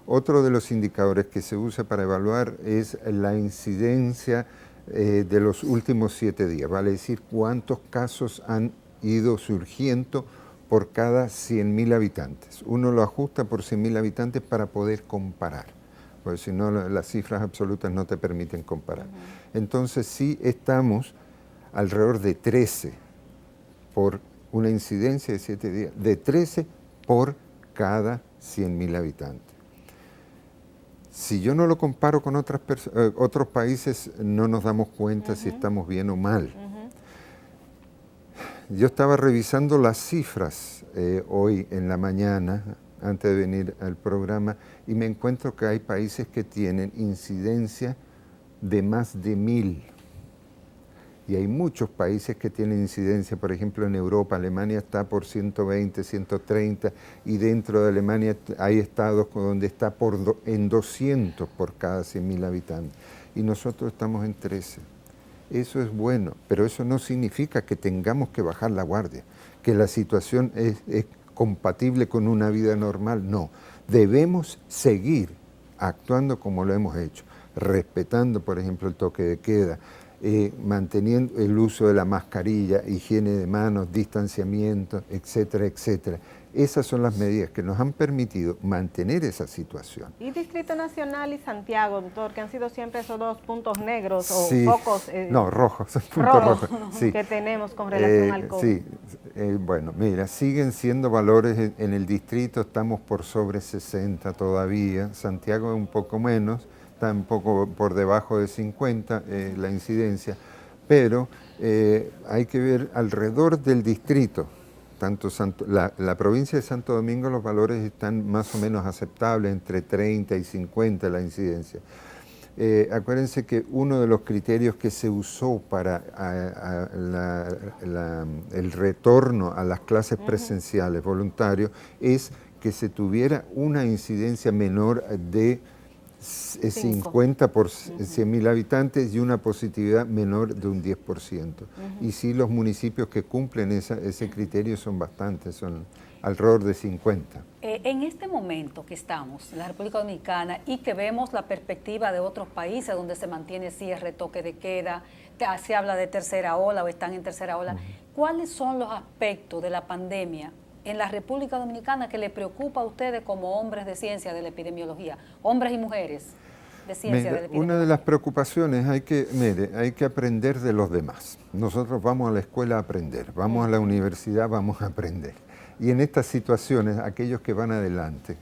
Otro de los indicadores que se usa para evaluar es la incidencia de los últimos 7 días, vale decir cuántos casos han ido surgiendo por cada 100.000 habitantes. Uno lo ajusta por 100.000 habitantes para poder comparar, porque si no las cifras absolutas no te permiten comparar. Entonces sí estamos alrededor de 13 por una incidencia de 7 días, de 13 por cada 100.000 habitantes. Si yo no lo comparo con otros países, no nos damos cuenta si estamos bien o mal. Yo estaba revisando las cifras hoy en la mañana, antes de venir al programa, y me encuentro que hay países que tienen incidencia de más de 1.000. Y hay muchos países que tienen incidencia, por ejemplo en Europa, Alemania está por 120, 130, y dentro de Alemania hay estados donde está en 200 por cada 100.000 habitantes. Y nosotros estamos en 13. Eso es bueno, pero eso no significa que tengamos que bajar la guardia, que la situación es compatible con una vida normal, no. Debemos seguir actuando como lo hemos hecho, respetando, por ejemplo, el toque de queda, manteniendo el uso de la mascarilla, higiene de manos, distanciamiento, etcétera, etcétera. Esas son las medidas que nos han permitido mantener esa situación. ¿Y Distrito Nacional y Santiago, doctor, que han sido siempre esos 2 puntos negros o sí, focos? No, rojos, puntos rojos. Sí. Que tenemos con relación al COVID. Sí, bueno, mira, siguen siendo valores en el distrito, estamos por sobre 60 todavía, Santiago es un poco menos, está un poco por debajo de 50 la incidencia, pero hay que ver alrededor del distrito, tanto la provincia de Santo Domingo, los valores están más o menos aceptables, entre 30 y 50 la incidencia. Acuérdense que uno de los criterios que se usó para el retorno a las clases presenciales voluntarios es que se tuviera una incidencia menor de 50 por 100.000 habitantes y una positividad menor de un 10%. Y sí, los municipios que cumplen ese criterio son bastantes, son alrededor de 50. En este momento que estamos en la República Dominicana y que vemos la perspectiva de otros países donde se mantiene cierre, toque de queda, se habla de tercera ola o están en tercera ola, ¿cuáles son los aspectos de la pandemia en la República Dominicana que le preocupa a ustedes como hombres de ciencia de la epidemiología, hombres y mujeres de ciencia de la epidemiología? Una de las preocupaciones, hay que aprender de los demás. Nosotros vamos a la escuela a aprender, vamos a la universidad, vamos a aprender. Y en estas situaciones, aquellos que van adelante,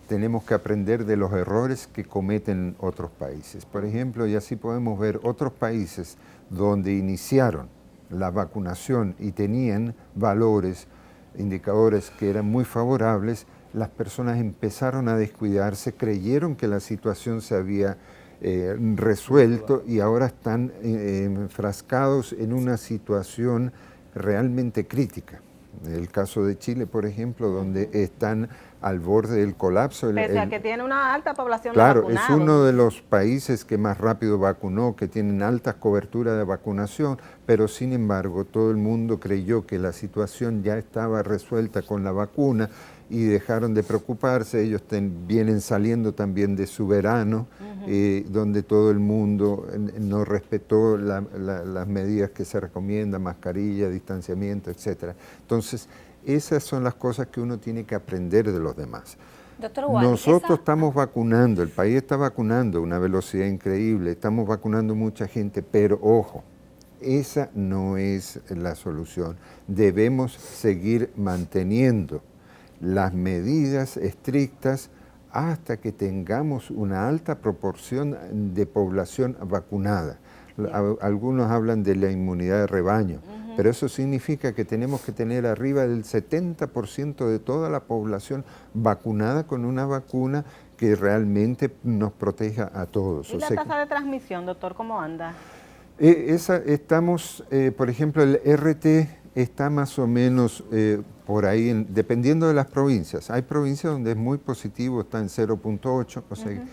tenemos que aprender de los errores que cometen otros países. Por ejemplo, y así podemos ver otros países donde iniciaron la vacunación y tenían valores, indicadores que eran muy favorables, las personas empezaron a descuidarse, creyeron que la situación se había resuelto y ahora están enfrascados en una situación realmente crítica. El caso de Chile, por ejemplo, donde están al borde del colapso. Pese a que tiene una alta población de Claro, vacunados. es uno de los países que más rápido vacunó, que tienen altas coberturas de vacunación, pero sin embargo todo el mundo creyó que la situación ya estaba resuelta con la vacuna y dejaron de preocuparse. Ellos vienen saliendo también de su verano, donde todo el mundo no respetó las medidas que se recomiendan, mascarilla, distanciamiento, etc. Entonces, esas son las cosas que uno tiene que aprender de los demás. Doctor Waldi, Nosotros estamos vacunando, el país está vacunando a una velocidad increíble, estamos vacunando mucha gente, pero ojo, esa no es la solución. Debemos seguir manteniendo las medidas estrictas hasta que tengamos una alta proporción de población vacunada. Algunos hablan de la inmunidad de rebaño, pero eso significa que tenemos que tener arriba del 70% de toda la población vacunada con una vacuna que realmente nos proteja a todos. ¿Y la tasa de transmisión, doctor, cómo anda? Estamos, por ejemplo, el RT está más o menos por ahí, dependiendo de las provincias. Hay provincias donde es muy positivo, está en 0.8, o sea,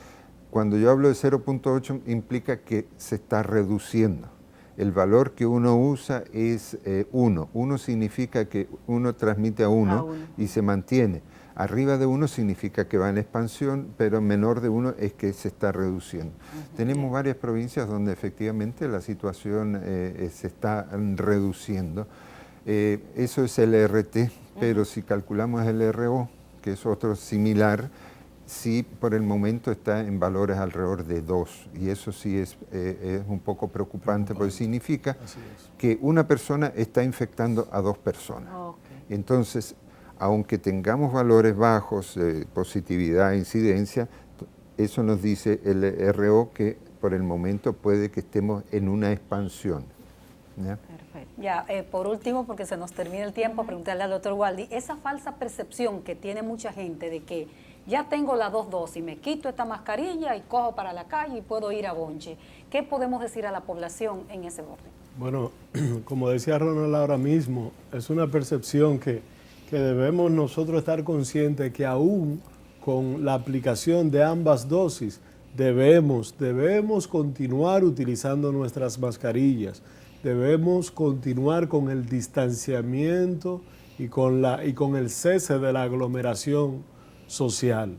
cuando yo hablo de 0.8 implica que se está reduciendo. El valor que uno usa es 1. 1 significa que uno transmite a 1 y se mantiene. Arriba de 1 significa que va en expansión, pero menor de 1 es que se está reduciendo. Tenemos varias provincias donde efectivamente la situación se está reduciendo. Eso es el RT, pero si calculamos el RO, que es otro similar, sí por el momento está en valores alrededor de 2, y eso sí es un poco preocupante porque significa que una persona está infectando a 2 personas. Entonces, aunque tengamos valores bajos de positividad e incidencia, eso nos dice el RO que por el momento puede que estemos en una expansión. ¿Ya? Ya, por último, porque se nos termina el tiempo, preguntarle al doctor Waldi, esa falsa percepción que tiene mucha gente de que ya tengo las 2 dosis, me quito esta mascarilla y cojo para la calle y puedo ir a bonche. ¿Qué podemos decir a la población en ese orden? Bueno, como decía Ronald ahora mismo, es una percepción que debemos nosotros estar conscientes que aún con la aplicación de ambas dosis debemos continuar utilizando nuestras mascarillas, debemos continuar con el distanciamiento y con el cese de la aglomeración social.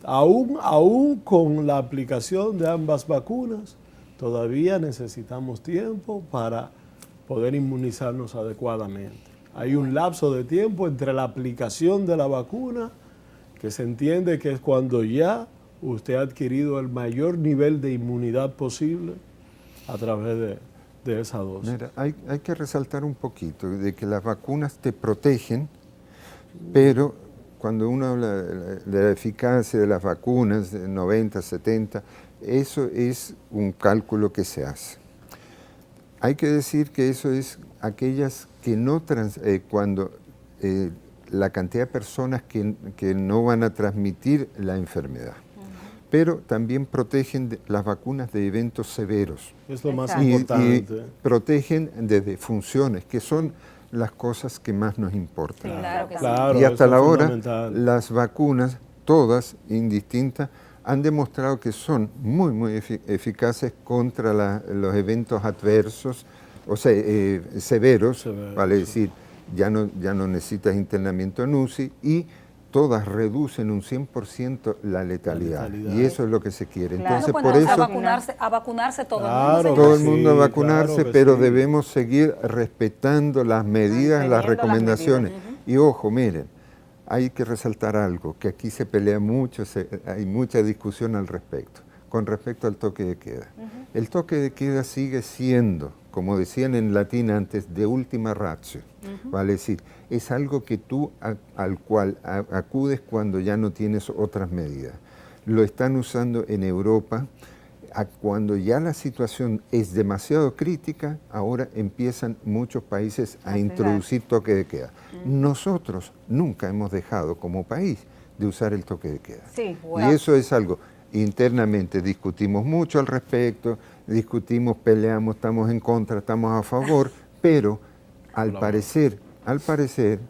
Aún con la aplicación de ambas vacunas, todavía necesitamos tiempo para poder inmunizarnos adecuadamente. Hay un lapso de tiempo entre la aplicación de la vacuna, que se entiende que es cuando ya usted ha adquirido el mayor nivel de inmunidad posible a través de esa dosis. Mira, hay que resaltar un poquito de que las vacunas te protegen, pero cuando uno habla de la eficacia de las vacunas, de 90, 70, eso es un cálculo que se hace. Hay que decir que eso es aquellas que no, cuando la cantidad de personas que no van a transmitir la enfermedad. Pero también protegen las vacunas de eventos severos. Es lo más Y importante. protegen de defunciones, que son las cosas que más nos importan. Sí, claro que sí. Claro, Y hasta eso es la hora, fundamental. las vacunas, todas indistintas, han demostrado que son muy, muy eficaces contra los eventos adversos, o sea, severos, vale decir, ya no necesitas internamiento en UCI, y todas reducen un 100% la letalidad. Y eso es lo que se quiere. Entonces, Bueno, por eso a vacunarse todo el Claro, mundo. todo el Sí, mundo a vacunarse, claro que pero sí. debemos seguir respetando las medidas, las Manteniendo las recomendaciones. medidas. Y ojo, miren, hay que resaltar algo, que aquí se pelea mucho, hay mucha discusión al respecto, con respecto al toque de queda. El toque de queda sigue siendo, como decían en latín antes, de última ratio, vale decir, es algo que tú al cual acudes cuando ya no tienes otras medidas. Lo están usando en Europa, cuando ya la situación es demasiado crítica, ahora empiezan muchos países a introducir toque de queda. Nosotros nunca hemos dejado como país de usar el toque de queda. Sí, Y eso es algo, internamente discutimos mucho al respecto, discutimos, peleamos, estamos en contra, estamos a favor, pero al parecer al parecer,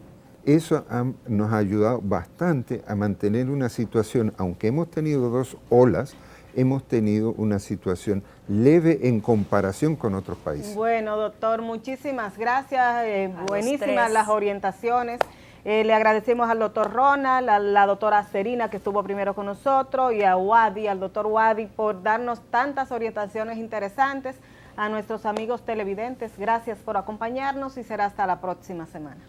eso nos ha ayudado bastante a mantener una situación, aunque hemos tenido 2 olas, hemos tenido una situación leve en comparación con otros países. Bueno, doctor, muchísimas gracias, buenísimas 3. las orientaciones. Le agradecemos al doctor Ronald, a la doctora Serina que estuvo primero con nosotros y a Wadi, al doctor Wadi por darnos tantas orientaciones interesantes. A nuestros amigos televidentes, gracias por acompañarnos y será hasta la próxima semana.